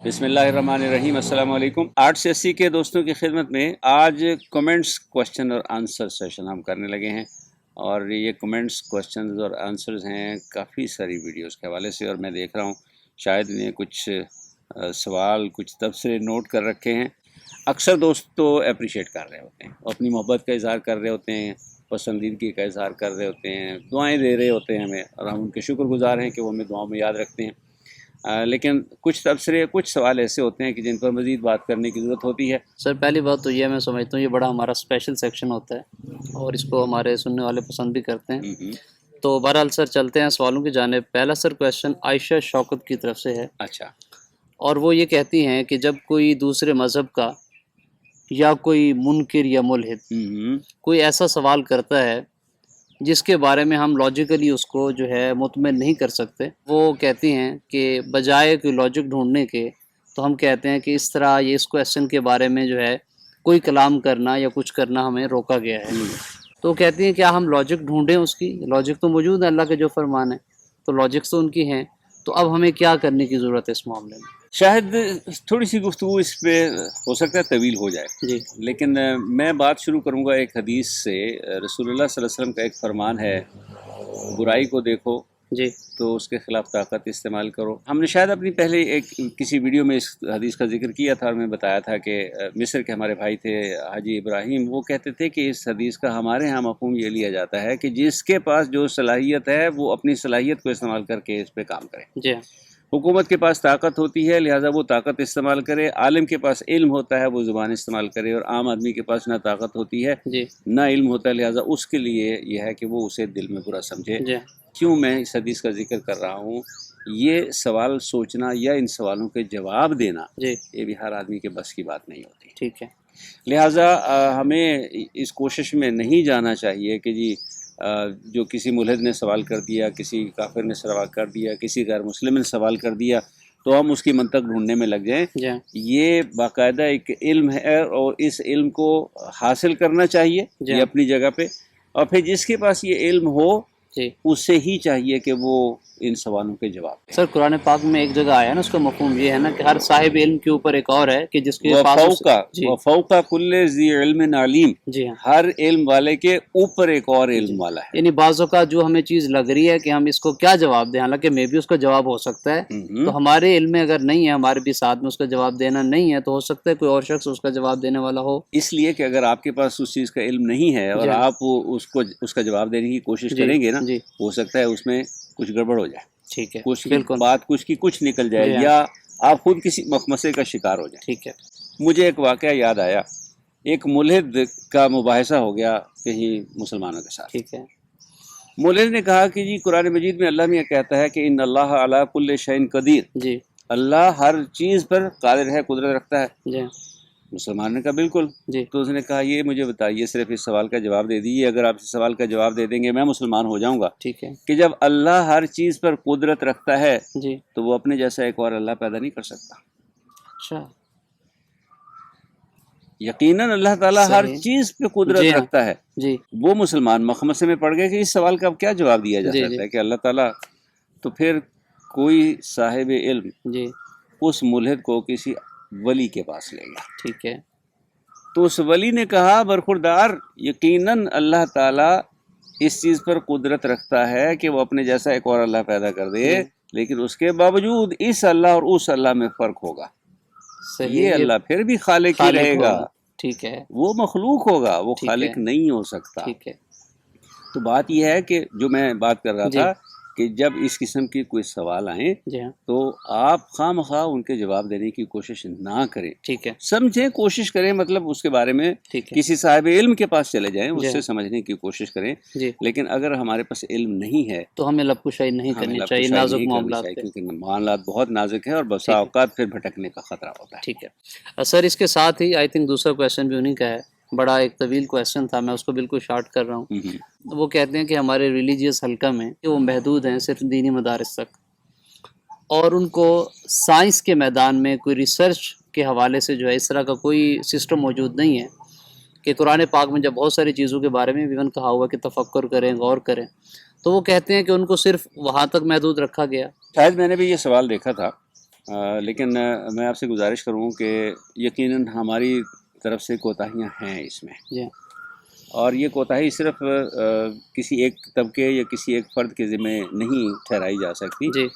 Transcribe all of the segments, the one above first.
بسم اللہ الرحمن الرحیم۔ السلام علیکم۔ 8 سے 80 کے دوستوں کی خدمت میں آج کمنٹس کوشچن اور آنسر سیشن ہم کرنے لگے ہیں، اور یہ کمنٹس کوشچنز اور آنسرز ہیں کافی ساری ویڈیوز کے حوالے سے، اور میں دیکھ رہا ہوں شاید نے کچھ سوال کچھ تبصرے نوٹ کر رکھے ہیں۔ اکثر دوست تو اپریشیٹ کر رہے ہوتے ہیں، اپنی محبت کا اظہار کر رہے ہوتے ہیں، پسندیدگی کا اظہار کر رہے ہوتے ہیں، دعائیں دے رہے ہوتے ہیں ہمیں، اور ہم ان کے شکر گزار ہیں کہ وہ ہمیں دعاؤں میں یاد رکھتے ہیں۔ لیکن کچھ تبصرے کچھ سوال ایسے ہوتے ہیں کہ جن پر مزید بات کرنے کی ضرورت ہوتی ہے۔ سر پہلی بات تو یہ میں سمجھتا ہوں یہ بڑا ہمارا اسپیشل سیکشن ہوتا ہے اور اس کو ہمارے سننے والے پسند بھی کرتے ہیں۔ تو بہرحال سر چلتے ہیں سوالوں کی جانب۔ پہلا سر کویشچن عائشہ شوکت کی طرف سے ہے، اچھا، اور وہ یہ کہتی ہیں کہ جب کوئی دوسرے مذہب کا یا کوئی منکر یا ملحد کوئی ایسا سوال کرتا ہے جس کے بارے میں ہم لاجیکلی اس کو جو ہے مطمئن نہیں کر سکتے، وہ کہتی ہیں کہ بجائے کوئی لاجک ڈھونڈنے کے تو ہم کہتے ہیں کہ اس طرح یہ اس کویشچن کے بارے میں جو ہے کوئی کلام کرنا یا کچھ کرنا ہمیں روکا گیا ہے۔ تو کہتی ہیں کیا ہم لاجک ڈھونڈیں اس کی؟ لاجک تو موجود ہے، اللہ کے جو فرمان ہے، تو لاجکس تو ان کی ہیں، تو اب ہمیں کیا کرنے کی ضرورت ہے اس معاملے میں؟ شاید تھوڑی سی گفتگو اس پہ ہو سکتا ہے طویل ہو جائے، جی لیکن میں بات شروع کروں گا ایک حدیث سے۔ رسول اللہ صلی اللہ علیہ وسلم کا ایک فرمان ہے، برائی کو دیکھو جی تو اس کے خلاف طاقت استعمال کرو۔ ہم نے شاید اپنی پہلے ایک کسی ویڈیو میں اس حدیث کا ذکر کیا تھا، اور میں بتایا تھا کہ مصر کے ہمارے بھائی تھے حاجی ابراہیم، وہ کہتے تھے کہ اس حدیث کا ہمارے ہاں مفہوم یہ لیا جاتا ہے کہ جس کے پاس جو صلاحیت ہے وہ اپنی صلاحیت کو استعمال کر کے اس پہ کام کرے۔ جی حکومت کے پاس طاقت ہوتی ہے، لہٰذا وہ طاقت استعمال کرے۔ عالم کے پاس علم ہوتا ہے، وہ زبان استعمال کرے، اور عام آدمی کے پاس نہ طاقت ہوتی ہے جی نہ علم ہوتا ہے، لہٰذا اس کے لیے یہ ہے کہ وہ اسے دل میں برا سمجھے۔ جی کیوں میں اس حدیث کا ذکر کر رہا ہوں؟ یہ سوال سوچنا یا ان سوالوں کے جواب دینا جی یہ بھی ہر آدمی کے بس کی بات نہیں ہوتی، ٹھیک ہے لہٰذا ہمیں اس کوشش میں نہیں جانا چاہیے کہ جی جو کسی ملحد نے سوال کر دیا، کسی کافر نے سوال کر دیا، کسی غیر مسلم نے سوال کر دیا تو ہم اس کی منطق ڈھونڈنے میں لگ جائیں۔ جی یہ باقاعدہ ایک علم ہے، اور اس علم کو حاصل کرنا چاہیے جی یہ اپنی جگہ پہ، اور پھر جس کے پاس یہ علم ہو جی اسے ہی چاہیے کہ وہ ان سوالوں کے جواب دے۔ سر قرآن پاک میں ایک جگہ آیا نا، اس کا مفہوم یہ ہے نا کہ ہر صاحب علم کے اوپر ایک اور ہے کہ جس کے پاس جی وفوق کل ذی علم علیم، جی ہاں، ہر علم والے کے اوپر ایک اور علم والا ہے۔ یعنی بعض اوقات جو ہمیں چیز لگ رہی ہے کہ ہم اس کو کیا جواب دیں، حالانکہ میں بھی اس کا جواب ہو سکتا ہے، تو ہمارے علم میں اگر نہیں ہے، ہمارے بھی ساتھ میں اس کا جواب دینا نہیں ہے، تو ہو سکتا ہے کوئی اور شخص اس کا جواب دینے والا ہو۔ اس لیے کہ اگر آپ کے پاس اس چیز کا علم نہیں ہے اور آپ اس کا جواب دینے کی کوشش کریں گے نا، جی ہو سکتا ہے اس میں کچھ گڑبڑ ہو جائے، ٹھیک ہے، کچھ بالکل بات کچھ نکل جائے، جی ہاں، یا آپ خود کسی مخمصے کا شکار ہو جائیں۔ ٹھیک ہے مجھے ایک واقعہ یاد آیا، ایک ملحد کا مباحثہ ہو گیا کہیں مسلمانوں کے ساتھ۔ ٹھیک ہے ملحد نے کہا کہ جی قرآن مجید میں اللہ میاں کہتا ہے کہ ان اللہ علی کل شیء قدیر، جی اللہ ہر چیز پر قادر ہے، قدرت رکھتا ہے۔ جی مسلمان نے کہا بالکل۔ جی تو اس نے کہا یہ مجھے بتائیے، صرف اس سوال کا جواب دے دیجیے، اگر آپ اس سوال کا جواب دے دیں گے میں مسلمان ہو جاؤں گا، ٹھیک ہے کہ جب اللہ ہر چیز پر قدرت رکھتا ہے جی تو وہ اپنے جیسا ایک اور اللہ پیدا نہیں کر سکتا۔ اچھا یقیناً اللہ تعالیٰ ہر صحیح، چیز پہ قدرت جی ہاں، رکھتا ہے۔ جی وہ مسلمان مخمصے میں پڑ گئے کہ اس سوال کا اب کیا جواب دیا جا جی سکتا جی ہے کہ اللہ تعالیٰ، تو پھر کوئی صاحب علم جی اس ملحد کو کسی ولی کے پاس لے گیا، ٹھیک ہے تو اس ولی نے کہا برخوردار یقیناً اللہ تعالیٰ اس چیز پر قدرت رکھتا ہے کہ وہ اپنے جیسا ایک اور اللہ پیدا کر دے، لیکن اس کے باوجود اس اللہ اور اس اللہ میں فرق ہوگا۔ صحیح، یہ اللہ پھر بھی خالق ہی رہے گا، ہوگا، ٹھیک ہے وہ مخلوق ہوگا، وہ ٹھیک خالق ہے نہیں ہو سکتا۔ ٹھیک ہے تو بات یہ ہے کہ جو میں بات کر رہا جی تھا کہ جب اس قسم کے کوئی سوال آئیں جی ہاں تو آپ خواہ مخواہ ان کے جواب دینے کی کوشش نہ کریں، ٹھیک ہے سمجھیں، کوشش کریں، مطلب اس کے بارے میں ٹھیک ہے کسی صاحب علم کے پاس چلے جائیں، جی اس سے سمجھنے کی کوشش کریں۔ جی لیکن اگر ہمارے پاس علم نہیں ہے تو ہمیں لب کشائی نہیں ہمیں کرنی لب چاہیے کشائی نازک نہیں کرنی معاملات چاہیے، پہ، کیونکہ معاملات بہت نازک ہیں اور بسا ٹھیک ہے اوقات پھر بھٹکنے کا خطرہ ہوتا ہے۔ ٹھیک ہے سر، اس کے ساتھ ہی آئی تھنک دوسرا کویشچن بھی انہیں کا ہے، بڑا ایک طویل کویشچن تھا، میں اس کو بالکل شارٹ کر رہا ہوں۔ وہ کہتے ہیں کہ ہمارے ریلیجیس حلقہ میں کہ وہ محدود ہیں صرف دینی مدارس تک، اور ان کو سائنس کے میدان میں کوئی ریسرچ کے حوالے سے جو ہے اس طرح کا کوئی سسٹم موجود نہیں ہے کہ قرآن پاک میں جب بہت ساری چیزوں کے بارے میں ایون کہا ہوا کہ تفکر کریں، غور کریں، تو وہ کہتے ہیں کہ ان کو صرف وہاں تک محدود رکھا گیا۔ شاید میں نے بھی یہ سوال دیکھا تھا، لیکن میں آپ سے گزارش کروں کہ یقیناً ہماری طرف سے کوتاہیاں ہیں اس میں، جی اور یہ کوتاہی صرف کسی ایک طبقے یا کسی ایک فرد کے ذمہ نہیں ٹھہرائی جا سکتی. جی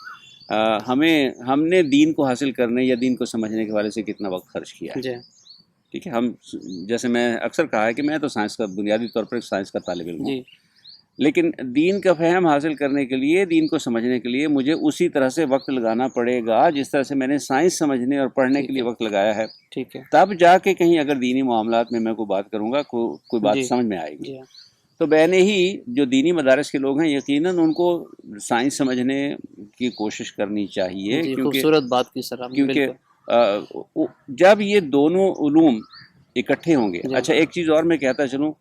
ہم نے دین کو حاصل کرنے یا دین کو سمجھنے کے حوالے سے کتنا وقت خرچ کیا ہے. جی ٹھیک ہے، ہم جیسے میں اکثر کہا ہے کہ میں تو سائنس کا بنیادی طور پر ایک سائنس کا طالب علم ہوں، جی لیکن دین کا فہم حاصل کرنے کے لیے، دین کو سمجھنے کے لیے مجھے اسی طرح سے وقت لگانا پڑے گا جس طرح سے میں نے سائنس سمجھنے اور پڑھنے کے لیے وقت لگایا ہے. ٹھیک ہے. تب جا کے کہیں اگر دینی معاملات میں کوئی بات کروں گا، کوئی بات جی سمجھ میں آئے گی. جی تو بین ہی جو دینی مدارس کے لوگ ہیں یقیناً ان کو سائنس سمجھنے کی کوشش کرنی چاہیے، جی کیونکہ خوبصورت بات کی سر آپ نے، بالکل. جب یہ دونوں علوم اکٹھے ہوں گے. جی. اچھا ایک چیز اور میں کہتا چلوں،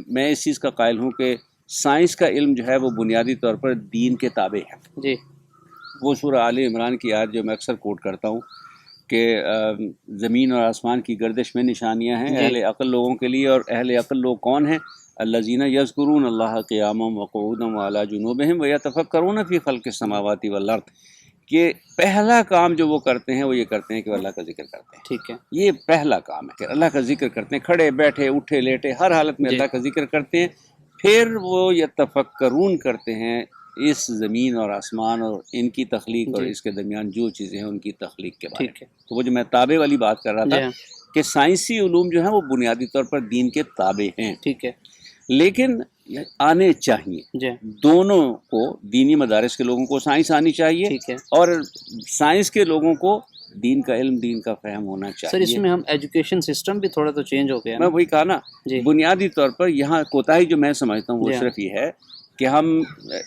میں اس چیز کا قائل ہوں کہ سائنس کا علم جو ہے وہ بنیادی طور پر دین کے تابع ہے. جی وہ سورہ آل عمران کی آیت جو میں اکثر کوٹ کرتا ہوں کہ زمین اور آسمان کی گردش میں نشانیاں ہیں اہل عقل لوگوں کے لیے. اور اہل عقل لوگ کون ہیں؟ الذین یذکرون اللہ قیاما وقعودا وعلی جنوبہم ویتفکرون فی خلق السماوات والارض. کہ پہلا کام جو وہ کرتے ہیں وہ یہ کرتے ہیں کہ وہ اللہ کا ذکر کرتے ہیں. ٹھیک ہے. یہ پہلا کام ہے کہ اللہ کا ذکر کرتے ہیں، کھڑے بیٹھے اٹھے لیٹے ہر حالت میں اللہ کا ذکر کرتے ہیں. پھر وہ یتفکرون کرتے ہیں اس زمین اور آسمان اور ان کی تخلیق اور اس کے درمیان جو چیزیں ہیں ان کی تخلیق کے بارے میں. تو وہ جو میں تابع والی بات کر رہا تھا کہ سائنسی علوم جو ہیں وہ بنیادی طور پر دین کے تابع ہیں. ٹھیک ہے. لیکن آنے چاہیے دونوں کو، دینی مدارس کے لوگوں کو سائنس آنی چاہیے اور سائنس کے لوگوں کو دین کا علم، دین کا فہم ہونا چاہیے. سر اس میں ہم ایجوکیشن سسٹم بھی تھوڑا تو چینج ہو گیا. میں وہی کہا نا، بنیادی طور پر یہاں کوتاہی جو میں سمجھتا ہوں وہ صرف یہ ہے کہ ہم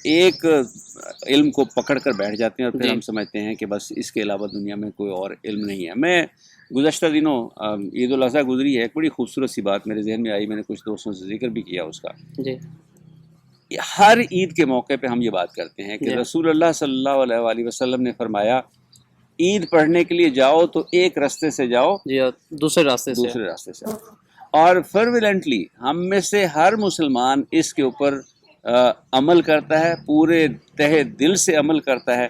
ایک علم کو پکڑ کر بیٹھ جاتے ہیں اور پھر ہم سمجھتے ہیں کہ بس اس کے علاوہ دنیا میں کوئی اور علم نہیں ہے. میں گزشتہ دنوں عید الاضحیٰ گزری ہے، ایک بڑی خوبصورت سی بات میرے ذہن میں آئی، میں نے کچھ دوستوں سے ذکر بھی کیا اس کا. ہر عید کے موقع پہ ہم یہ بات کرتے ہیں کہ رسول اللہ صلی اللہ علیہ وآلہ وسلم نے فرمایا عید پڑھنے کے لیے جاؤ تو ایک راستے سے جاؤ، دوسرے راستے سے آؤ. اور فرولنٹلی ہم میں سے ہر مسلمان اس کے اوپر عمل کرتا ہے، پورے تہہ دل سے عمل کرتا ہے.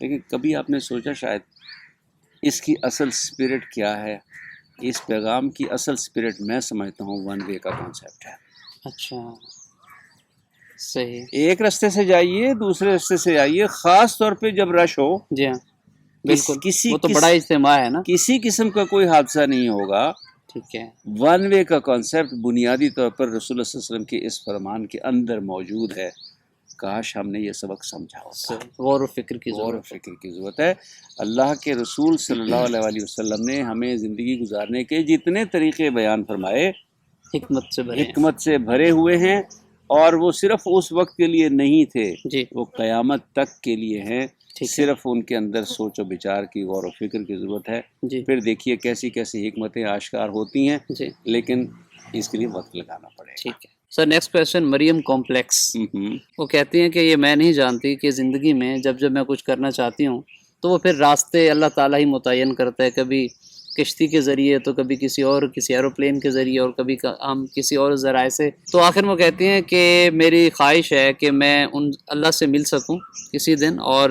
لیکن کبھی آپ نے سوچا شاید اس کی اصل اسپرٹ کیا ہے؟ اس پیغام کی اصل اسپرٹ میں سمجھتا ہوں ون وے کا کانسیپٹ ہے. اچھا صحیح. ایک راستے سے جائیے، دوسرے راستے سے جائیے، خاص طور پہ جب رش ہو. جی ہاں بالکل، وہ تو بڑا اجتماع ہے نا، کسی قسم کا کوئی حادثہ نہیں ہوگا. ٹھیک ہے. ون وے کا کانسیپٹ بنیادی طور پر رسول اللہ صلی اللہ علیہ وسلم کے اس فرمان کے اندر موجود ہے. کاش ہم نے یہ سبق سمجھا ہوتا. غور و فکر کی ضرورت ہے. اللہ کے رسول صلی اللہ علیہ وآلہ وسلم نے ہمیں زندگی گزارنے کے جتنے طریقے بیان فرمائے حکمت سے بھرے ہوئے ہیں، اور وہ صرف اس وقت کے لیے نہیں تھے، وہ قیامت تک کے لیے ہیں. صرف ان کے اندر سوچ و بچار کی، غور و فکر کی ضرورت ہے. پھر دیکھیے کیسی کیسی حکمتیں آشکار ہوتی ہیں، لیکن اس کے لیے وقت لگانا پڑے گا. ٹھیک ہے سر. نیکسٹ کویسچن مریم کمپلیکس. وہ کہتی ہیں کہ یہ میں نہیں جانتی کہ زندگی میں جب میں کچھ کرنا چاہتی ہوں تو وہ پھر راستے اللہ تعالیٰ ہی متعین کرتا ہے، کبھی کشتی کے ذریعے تو کبھی کسی ایروپلین کے ذریعے اور کبھی ہم کسی اور ذرائع سے. تو آخر میں کہتی ہیں کہ میری خواہش ہے کہ میں ان اللہ سے مل سکوں کسی دن اور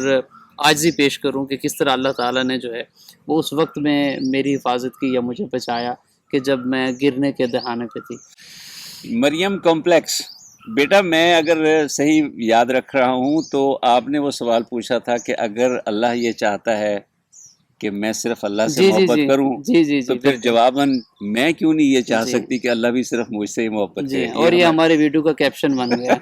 عاجزی پیش کروں کہ کس طرح اللہ تعالیٰ نے جو ہے وہ اس وقت میں میری حفاظت کی یا مجھے بچایا کہ جب میں گرنے کے دہانے پہ تھی. مریم کمپلیکس بیٹا، میں اگر صحیح یاد رکھ رہا ہوں تو آپ نے وہ سوال پوچھا تھا کہ اگر اللہ یہ چاہتا ہے کہ میں صرف اللہ سے محبت کروں تو پھر جواباً میں کیوں نہیں یہ چاہ سکتی کہ اللہ بھی صرف مجھ سے ہی محبت کرے. اور یہ ہمارے ویڈیو کا کیپشن بن گیا.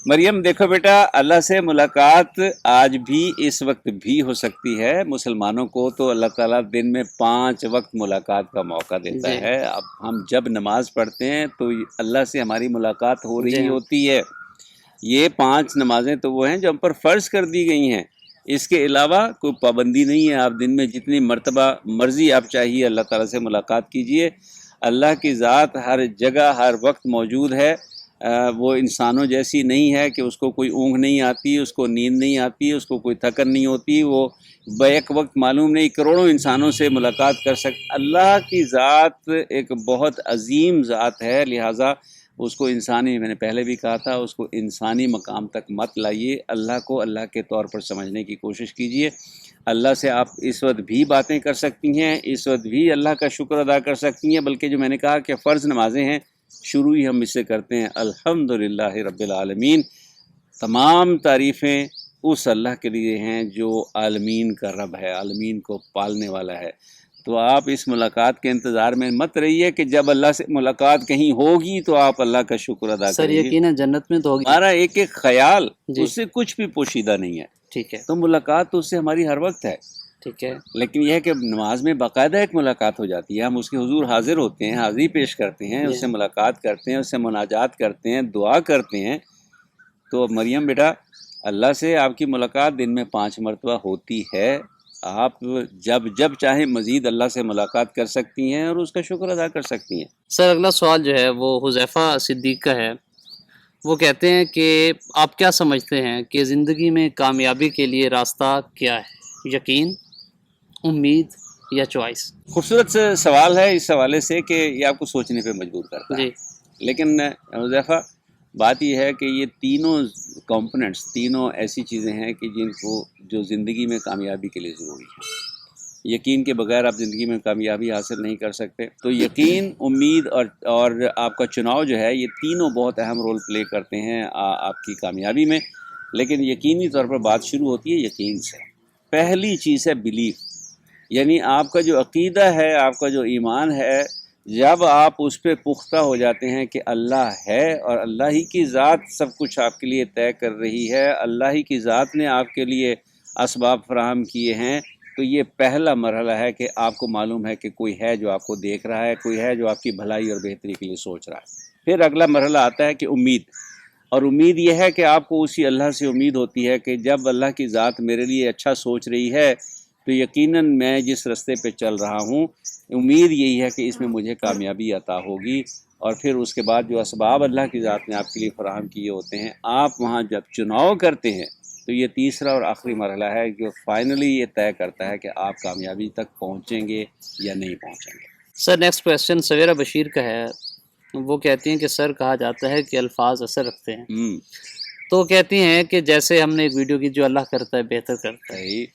مریم دیکھو بیٹا، اللہ سے ملاقات آج بھی اس وقت بھی ہو سکتی ہے. مسلمانوں کو تو اللہ تعالیٰ دن میں 5 وقت ملاقات کا موقع دیتا ہے. اب ہم جب نماز پڑھتے ہیں تو اللہ سے ہماری ملاقات ہو رہی ہوتی ہے. یہ 5 نمازیں تو وہ ہیں جو ہم پر فرض کر دی گئی ہیں. اس کے علاوہ کوئی پابندی نہیں ہے. آپ دن میں جتنی مرتبہ مرضی آپ چاہیے اللہ تعالیٰ سے ملاقات کیجئے. اللہ کی ذات ہر جگہ ہر وقت موجود ہے. وہ انسانوں جیسی نہیں ہے کہ اس کو کوئی اونگ نہیں آتی، اس کو نیند نہیں آتی، اس کو کوئی تھکن نہیں ہوتی. وہ بیک وقت معلوم نہیں کروڑوں انسانوں سے ملاقات کر سکتے. اللہ کی ذات ایک بہت عظیم ذات ہے، لہٰذا اس کو انسانی، میں نے پہلے بھی کہا تھا، اس کو انسانی مقام تک مت لائیے، اللہ کو اللہ کے طور پر سمجھنے کی کوشش کیجیے۔ اللہ سے آپ اس وقت بھی باتیں کر سکتی ہیں، اس وقت بھی اللہ کا شکر ادا کر سکتی ہیں، بلکہ جو میں نے کہا کہ فرض نمازیں ہیں شروع ہی ہم اس سے کرتے ہیں الحمدللہ رب العالمین۔ تمام تعریفیں اس اللہ کے لیے ہیں جو عالمین کا رب ہے، عالمین کو پالنے والا ہے۔ تو آپ اس ملاقات کے انتظار میں مت رہیے کہ جب اللہ سے ملاقات کہیں ہوگی تو آپ اللہ کا شکر ادا سر کریں گے۔ یقیناً جنت میں تو ہوگی ہمارا ایک ایک خیال جی اس سے کچھ بھی پوشیدہ نہیں ہے، ٹھیک ہے تو ملاقات تو اس سے ہماری ہر وقت ہے، ٹھیک ہے لیکن یہ ہے کہ نماز میں باقاعدہ ایک ملاقات ہو جاتی ہے، ہم اس کے حضور حاضر ہوتے ہیں، حاضری پیش کرتے ہیں، اس سے ملاقات کرتے ہیں، اس سے مناجات کرتے ہیں، دعا کرتے ہیں۔ تو مریم بیٹا، اللہ سے آپ کی ملاقات دن میں 5 مرتبہ ہوتی ہے، آپ جب جب چاہیں مزید اللہ سے ملاقات کر سکتی ہیں اور اس کا شکر ادا کر سکتی ہیں۔ سر اگلا سوال جو ہے وہ حذیفہ صدیق کا ہے، وہ کہتے ہیں کہ آپ کیا سمجھتے ہیں کہ زندگی میں کامیابی کے لیے راستہ کیا ہے، یقین، امید یا چوائس؟ خوبصورت سے سوال ہے اس حوالے سے کہ یہ آپ کو سوچنے پہ مجبور کرتا ہے، جی لیکن حذیفہ بات یہ ہے کہ یہ تینوں کمپوننٹس، تینوں ایسی چیزیں ہیں کہ جن کو جو زندگی میں کامیابی کے لیے ضروری ہے۔ یقین کے بغیر آپ زندگی میں کامیابی حاصل نہیں کر سکتے، تو یقین، امید اور آپ کا چناؤ جو ہے، یہ تینوں بہت اہم رول پلے کرتے ہیں آپ کی کامیابی میں۔ لیکن یقینی طور پر بات شروع ہوتی ہے یقین سے۔ پہلی چیز ہے بلیف، یعنی آپ کا جو عقیدہ ہے، آپ کا جو ایمان ہے، جب آپ اس پہ پختہ ہو جاتے ہیں کہ اللہ ہے اور اللہ ہی کی ذات سب کچھ آپ کے لیے طے کر رہی ہے، اللہ ہی کی ذات نے آپ کے لیے اسباب فراہم کیے ہیں، تو یہ پہلا مرحلہ ہے کہ آپ کو معلوم ہے کہ کوئی ہے جو آپ کو دیکھ رہا ہے، کوئی ہے جو آپ کی بھلائی اور بہتری کے لیے سوچ رہا ہے۔ پھر اگلا مرحلہ آتا ہے کہ امید، اور امید یہ ہے کہ آپ کو اسی اللہ سے امید ہوتی ہے کہ جب اللہ کی ذات میرے لیے اچھا سوچ رہی ہے تو یقیناً میں جس رستے پہ چل رہا ہوں، امید یہی ہے کہ اس میں مجھے کامیابی عطا ہوگی۔ اور پھر اس کے بعد جو اسباب اللہ کی ذات نے آپ کے لیے فراہم کیے ہوتے ہیں، آپ وہاں جب چناؤ کرتے ہیں تو یہ تیسرا اور آخری مرحلہ ہے جو فائنلی یہ طے کرتا ہے کہ آپ کامیابی تک پہنچیں گے یا نہیں پہنچیں گے۔ سر نیکسٹ کویسچن سویرا بشیر کا ہے، وہ کہتی ہیں کہ سر کہا جاتا ہے کہ الفاظ اثر رکھتے ہیں، تو کہتی ہیں کہ جیسے ہم نے ایک ویڈیو کی جو اللہ کرتا ہے بہتر کرتا ہے، صحیح۔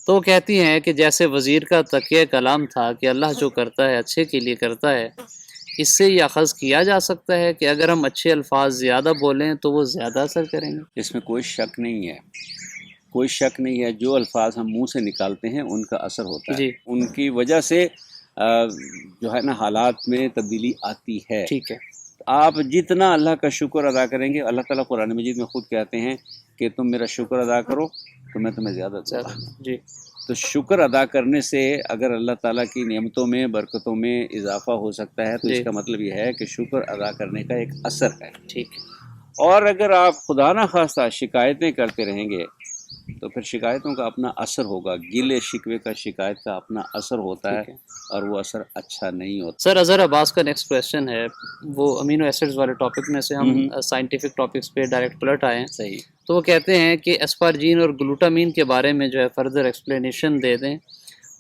تو کہتی ہیں کہ جیسے وزیر کا تقیہ کلام تھا کہ اللہ جو کرتا ہے اچھے کے لیے کرتا ہے، اس سے یہ اخذ کیا جا سکتا ہے کہ اگر ہم اچھے الفاظ زیادہ بولیں تو وہ زیادہ اثر کریں گے؟ اس میں کوئی شک نہیں ہے، کوئی شک نہیں ہے، جو الفاظ ہم منہ سے نکالتے ہیں ان کا اثر ہوتا ہے، جی ان کی وجہ سے جو ہے نا حالات میں تبدیلی آتی ہے۔ ٹھیک ہے آپ جتنا اللہ کا شکر ادا کریں گے، اللہ تعالیٰ قرآن مجید میں خود کہتے ہیں کہ تم میرا شکر ادا کرو تو میں تمہیں زیادہ دوں گا۔ جی تو شکر ادا کرنے سے اگر اللہ تعالیٰ کی نعمتوں میں، برکتوں میں اضافہ ہو سکتا ہے تو جی اس کا مطلب یہ ہے کہ شکر ادا کرنے کا ایک اثر ہے۔ ٹھیک ہے اور اگر آپ خدا نہ خواستہ شکایتیں کرتے رہیں گے تو پھر شکایتوں کا اپنا اثر ہوگا، گلے شکوے کا، شکایت کا اپنا اثر ہوتا ہے، ٹھیک ہے اور وہ اثر اچھا نہیں ہوتا۔ سر اظہر عباس کا نیکسٹ کویسچن ہے، وہ امینو ایسڈز والے ٹاپک میں سے ہم سائنٹیفک ٹاپکس پہ ڈائریکٹ پلٹ آئے ہیں، صحیح۔ تو وہ کہتے ہیں کہ اسپارجین اور گلوٹامین کے بارے میں جو ہے فردر ایکسپلینیشن دے دیں۔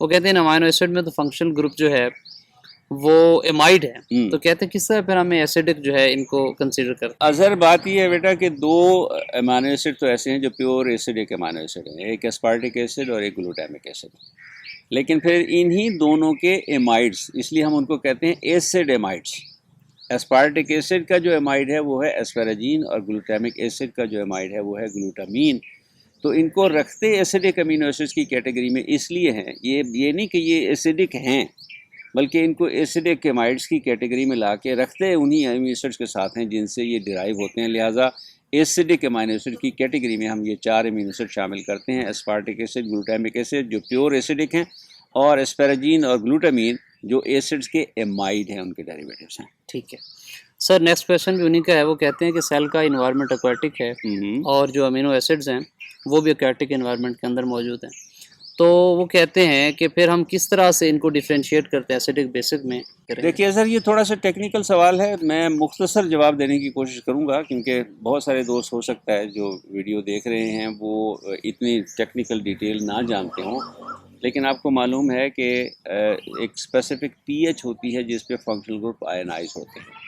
وہ کہتے ہیں امینو ایسڈ میں تو فنکشنل گروپ جو ہے وہ ایمائڈ ہے، تو کہتے ہیں کس طرح پھر ہمیں ایسیڈک جو ہے ان کو کنسیڈر کرتے ہیں؟ اظہر بات یہ ہے بیٹا کہ دو امینو ایسڈ تو ایسے ہیں جو پیور ایسڈک امینو ایسڈ ہیں، ایک اسپارٹک ایسڈ اور ایک گلوٹامک ایسڈ، لیکن پھر انہی دونوں کے ایمائڈس، اس لیے ہم ان کو کہتے ہیں ایسڈ ایمائڈس۔ اسپارٹک ایسڈ کا جو ایمائڈ ہے وہ ہے اسپیراجین، اور گلوٹامک ایسڈ کا جو ایمائڈ ہے وہ ہے گلوٹامین۔ تو ان کو رکھتے ایسیڈک امینو ایسڈس کی کیٹیگری میں اس لیے ہیں، یہ نہیں کہ یہ ایسیڈک ہیں، بلکہ ان کو ایسیڈک ایمائڈس کی کیٹیگری میں لا کے رکھتے انہی امینو ایسڈس کے ساتھ ہیں جن سے یہ ڈرائیو ہوتے ہیں، لہٰذا ایسیڈک امینو ایسڈ کی کیٹیگری میں ہم یہ 4 امینو ایسڈ شامل کرتے ہیں: اسپارٹک ایسڈ، گلوٹامک ایسڈ جو پیور ایسیڈک ہیں، اور اسپیراجین اور گلوٹامین جو ایسڈس کے ایمائڈ ہیں، ان کے ڈیریویٹیوز ہیں۔ ٹھیک ہے سر نیکسٹ کویسچن بھی انہی کا ہے، وہ کہتے ہیں کہ سیل کا انوائرمنٹ ایکویٹک ہے اور جو امینو ایسڈز ہیں وہ بھی ایکویٹک انوائرمنٹ کے اندر موجود ہیں، تو وہ کہتے ہیں کہ پھر ہم کس طرح سے ان کو ڈیفرینشیٹ کرتے ہیں ایسیڈک بیسک میں؟ دیکھیے سر، یہ تھوڑا سا ٹیکنیکل سوال ہے، میں مختصر جواب دینے کی کوشش کروں گا کیونکہ بہت سارے دوست ہو سکتا ہے جو ویڈیو دیکھ رہے ہیں وہ اتنی ٹیکنیکل ڈیٹیل نہ جانتے ہوں، لیکن آپ کو معلوم ہے کہ ایک اسپیسیفک پی ایچ ہوتی ہے جس پہ فنکشنل گروپ آئنائز ہوتے ہیں،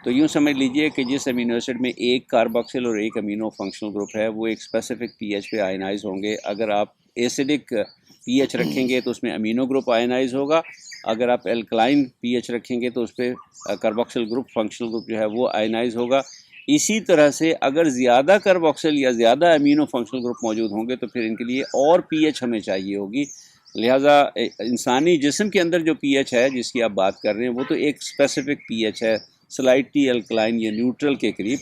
تو یوں سمجھ لیجئے کہ جس امینو ایسڈ میں ایک کارباکسل اور ایک امینو فنکشنل گروپ ہے وہ ایک اسپیسیفک پی ایچ پہ آئنائز ہوں گے. اگر آپ ایسیڈک پی ایچ رکھیں گے تو اس میں امینو گروپ آئنائز ہوگا. اگر آپ الکلائن پی ایچ رکھیں گے تو اس پہ کارباکسل گروپ فنکشنل گروپ جو ہے وہ آئنائز ہوگا. اسی طرح سے اگر زیادہ کارباکسل یا زیادہ امینو فنکشنل گروپ موجود ہوں گے تو پھر ان کے لیے اور پی ایچ ہمیں چاہیے ہوگی. لہٰذا انسانی جسم کے اندر جو پی ایچ ہے جس کی آپ بات کر رہے ہیں وہ تو ایک اسپیسیفک پی ایچ ہے, سلائٹلی الکلائن یا نیوٹرل کے قریب.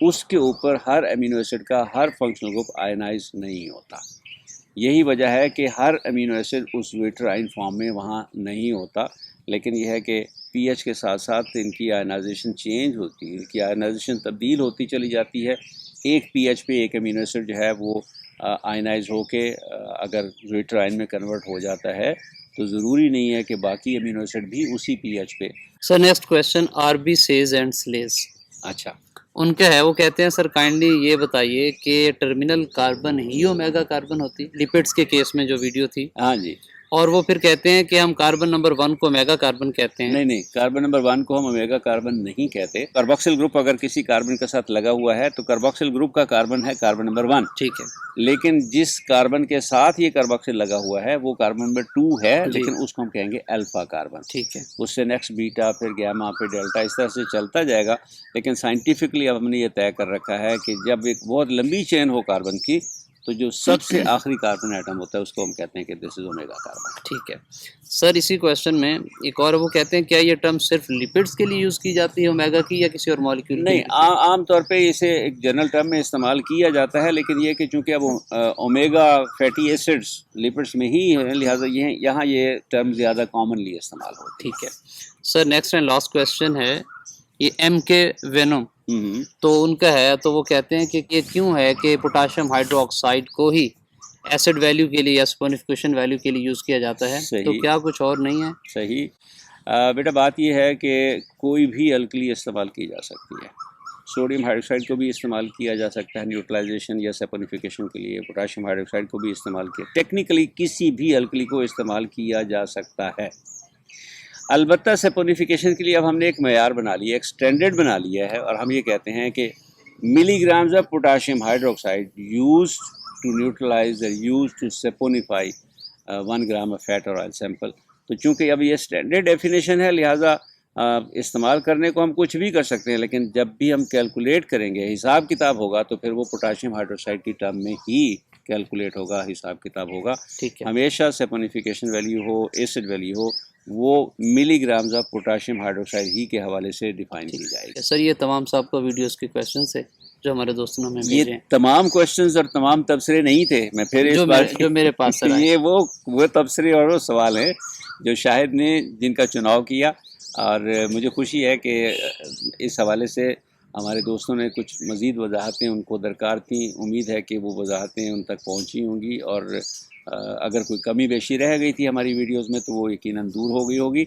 اس کے اوپر ہر امینو ایسڈ کا ہر فنکشنل گروپ آئنائز نہیں ہوتا. یہی وجہ ہے کہ ہر امینو ایسڈ اس ویٹرائن فارم میں وہاں نہیں ہوتا. لیکن یہ ہے کہ پی ایچ کے ساتھ ساتھ ان کی آئنائزیشن چینج ہوتی ہے, ان کی آئنائزیشن تبدیل ہوتی چلی جاتی ہے. ایک پی ایچ پہ ایک امینو ایسڈ جو ہے وہ آئنائز ہو کے اگر ویٹرائن میں کنورٹ ہو جاتا ہے تو ضروری نہیں ہے کہ باقی امینو ایسڈ بھی اسی پی ایچ پہ. سر نیکسٹ کویشچن آر بی سیز اینڈ سلیز. اچھا, ان کا ہے, وہ کہتے ہیں سر کائنڈلی یہ بتائیے کہ ٹرمینل کاربن ہی اومیگا کاربن ہوتی لپڈس کے کیس میں جو ویڈیو تھی, ہاں جی, اور وہ پھر کہتے ہیں کہ ہم کاربن نمبر 1 کو اومیگا کاربن کہتے ہیں. نہیں کاربن نمبر 1 کو ہم اومیگا کاربن نہیں کہتے. کارباکسل گروپ اگر کسی کاربن کے ساتھ لگا ہوا ہے تو کارباکسل گروپ کا کاربن ہے کاربن نمبر 1. ٹھیک ہے, لیکن جس کاربن کے ساتھ یہ کارباکسل لگا ہوا ہے وہ کاربن نمبر 2 ہے, جی. لیکن اس کو ہم کہیں گے الفا کاربن. ٹھیک ہے, اس سے نیکسٹ بیٹا, پھر گیما, پھر ڈیلٹا, اس طرح سے چلتا جائے گا. لیکن سائنٹیفکلی اب ہم نے یہ طے کر رکھا ہے کہ جب ایک بہت لمبی چین ہو کاربن کی تو جو سب سے آخری کاربن ایٹم ہوتا ہے اس کو ہم کہتے ہیں کہ دس از اومیگا کاربن. ٹھیک ہے سر. اسی کویشچن میں ایک اور, وہ کہتے ہیں کیا یہ ٹرم صرف لپڈس کے لیے یوز کی جاتی ہے اومیگا کی, یا کسی اور مالیکول؟ نہیں, عام طور پہ اسے ایک جنرل ٹرم میں استعمال کیا جاتا ہے, لیکن یہ کہ چونکہ اب اومیگا فیٹی ایسڈس لپڈس میں ہی ہیں لہٰذا یہاں یہ ٹرم زیادہ کامنلی استعمال ہوتی ہے. ٹھیک ہے سر. نیکسٹ اینڈ لاسٹ کویشچن ہے یہ ایم کے وینوم. تو ان کا ہے, تو وہ کہتے ہیں کہ یہ کیوں ہے کہ پوٹاشیم ہائیڈرو آکسائڈ کو ہی ایسڈ ویلیو کے لیے یا سپونیفیکیشن ویلیو کے لیے یوز کیا جاتا ہے؟ تو کیا کچھ اور نہیں ہے؟ صحیح بیٹا, بات یہ ہے کہ کوئی بھی الکلی استعمال کی جا سکتی ہے. سوڈیم ہائیڈروکسائڈ کو بھی استعمال کیا جا سکتا ہے نیوٹرلائزیشن یا سپونیفیکیشن کے لیے. پوٹاشیم ہائیڈروکسائڈ کو بھی استعمال کیا, ٹیکنیکلی کسی بھی الکلی کو استعمال کیا جا سکتا ہے. البتہ سپونیفیکیشن کے لیے اب ہم نے ایک معیار بنا لیا, ایک اسٹینڈرڈ بنا لیا ہے, اور ہم یہ کہتے ہیں کہ milligrams of potassium hydroxide used to neutralize اور used to saponify 1 gram of fat اور آئل سیمپل. تو چونکہ اب یہ اسٹینڈرڈ ڈیفینیشن ہے لہٰذا استعمال کرنے کو ہم کچھ بھی کر سکتے ہیں, لیکن جب بھی ہم کیلکولیٹ کریں گے, حساب کتاب ہوگا, تو پھر وہ پوٹاشیم ہائیڈروکسائڈ کی ٹرم میں ہی کیلکولیٹ ہوگا, حساب کتاب ہوگا. ہمیشہ سپونیفیکیشن ویلیو ہو, ایسڈ ویلیو ہو, وہ ملی گرامز آف پوٹاشیم ہائیڈروکسائڈ ہی کے حوالے سے ڈیفائن کی جائے گی. سر یہ تمام صاحب کا ویڈیوز کے کویشچنس ہے جو ہمارے دوستوں نے ہمیں بھیجے ہیں. یہ تمام کویشچنز اور تمام تبصرے نہیں تھے, میں پھر اس بار جو میرے پاس سر یہ وہ تبصرے اور وہ سوال ہیں جو شاہد نے جن کا چناؤ کیا, اور مجھے خوشی ہے کہ اس حوالے سے ہمارے دوستوں نے کچھ مزید وضاحتیں ان کو درکار تھیں. امید ہے کہ وہ وضاحتیں ان تک پہنچی ہوں گی, اور اگر کوئی کمی بیشی رہ گئی تھی ہماری ویڈیوز میں تو وہ یقیناً دور ہو گئی ہوگی.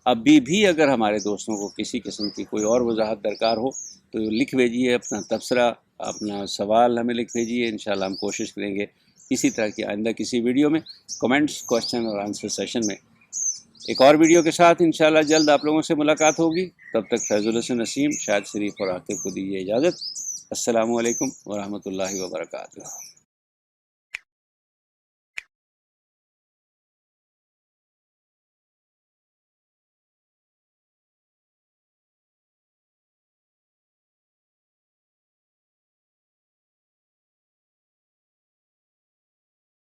ابھی بھی اگر ہمارے دوستوں کو کسی قسم کی کوئی اور وضاحت درکار ہو تو لکھ بھیجیے اپنا تبصرہ, اپنا سوال ہمیں لکھ بھیجیے. انشاءاللہ ہم کوشش کریں گے اسی طرح کی آئندہ کسی ویڈیو میں کمنٹس, کوشچن اور آنسر سیشن میں ایک اور ویڈیو کے ساتھ انشاءاللہ جلد آپ لوگوں سے ملاقات ہوگی. تب تک فیض الحسن نسیم, شاہد شریف اور عاقب کو دیجیے اجازت. السلام علیکم ورحمۃ اللہ وبرکاتہ.